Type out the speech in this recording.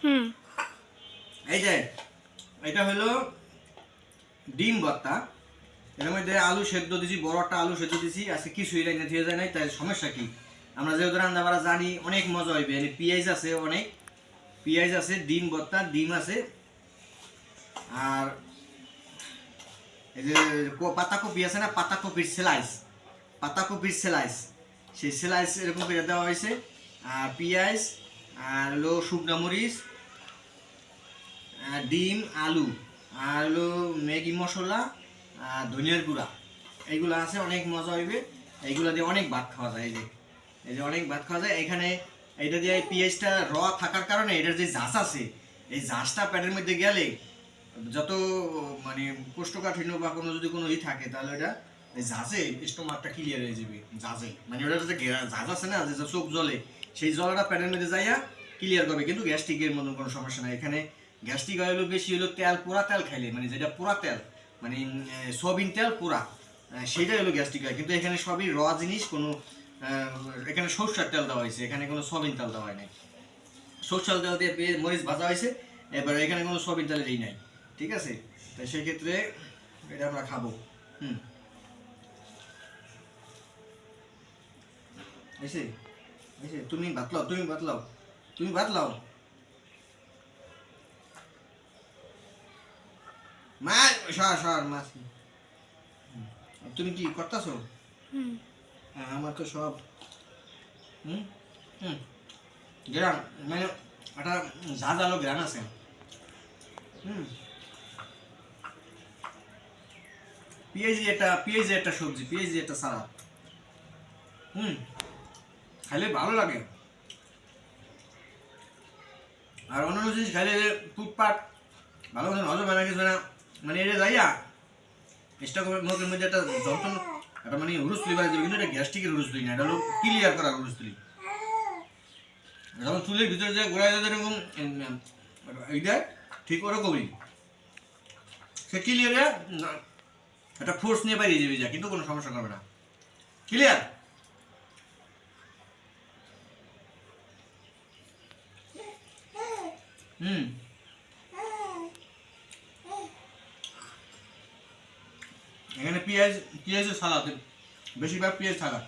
হুম। এই যে এটা হলো ডিম ভর্তা, এর মধ্যে আলু সেদ্ধ দিছি, বড় একটা আলু সেদ্ধ দিছি, আজকে কিছুই লাইনে দিয়ে যায় নাই, তাই সমস্যা কি? আমরা যেহেতু রান্না বাড়া জানি অনেক মজা হইবে, পেঁয়াজ আছে, অনেক পেঁয়াজ আছে, ডিম ভর্তা, ডিম আছে, আর এই যে পাতাকপি আছে না, পাতাকপির স্লাইস, পাতাকপির স্লাইস, সেই স্লাইস এরকম করে দেওয়া হয়েছে, আর পেঁয়াজ, আর হলো শুকনা মরিচ, ডিম, আলু, আর হলো ম্যাগি মশলা, আর ধনিয়ার গুঁড়া, এইগুলো আছে, অনেক মজা হইবে। এইগুলো দিয়ে অনেক ভাত খাওয়া যায়, এই যে অনেক ভাত খাওয়া যায়। এখানে এইটা দিয়ে পেঁয়াজটা থাকার কারণে এটার যে ঝাঁস আছে, এই ঝাঁসটা পেটের মধ্যে গেলে যত মানে কোষ্ঠকাঠিন্য বা কোনো যদি কোনো থাকে, তাহলে এটা ঝাঁসে স্টোমাকটা ক্লিয়ার হয়ে যাবে। ঝাঁসে মানে ওটা যে ঝাঁস আছে না, যে চোখ জ্বলে, সেই জলটা পেটের মধ্যে যাইয়া ক্লিয়ার করবে। কিন্তু গ্যাস্ট্রিকের মতন কোনো সমস্যা নাই এখানে। গ্যাস্ট্রিক হলো বেশি হলো তেল, পোড়া তেল খাইলে, মানে যেটা পোড়া তেল, মানে সয়াবিন তেল পোড়া, সেটাই হলো গ্যাস্ট্রিক হয়। কিন্তু এখানে সবই র জিনিস, কোনো এখানে সরষের তেল দেওয়া হয়েছে, এখানে কোনো সয়াবিন তেল দেওয়া হয় নাই। সরষের তেল দিয়ে মরিচ ভাজা হয়েছে, এবার এখানে কোনো সয়াবিন তেলের এই নাই, ঠিক আছে? তাই সেক্ষেত্রে এটা আমরা খাবো। হুম, এসে এসে তুমি ভাত লাও, তুমি ভাত লাও, তুমি ভাত লাও মা, সর সর মাছ। তুমি কি করতেছো? হ্যাঁ, আমার তো সব হুম হুম গ্রান, মানে একটা ঝাঁঝালো গ্রান আছে। হুম, পেঁয়াজি একটা সবজি, পেঁয়াজি একটা সালাদ। হুম, খাইলে ভালো লাগে। আর অন্যান্য জিনিস খাইলে টুকপাট ভালো মতন হজম হয় না, কিছু না, মানে এটা যাইয়া স্টকের মুখের মধ্যে একটা যন্ত্রণ, একটা মানে হুরুস্তুলি বাড়ি দেবে, কিন্তু এটা গ্যাস্ট্রিকের হুরুস্তুলি না, এটা হলো ক্লিয়ার করা হুরুস্তুলি। যখন চুলের ভিতরে যে গোড়ায় যাদের এরকম এইটা ঠিক ওরকমই, সে ক্লিয়ারে একটা ফোর্স নিয়ে বাইরে যাবে যা, কিন্তু কোনো সমস্যা করবে না। ক্লিয়ার? হুম, এখানে পেঁয়াজের সালাদ, বেশিরভাগ পেঁয়াজ থাকা,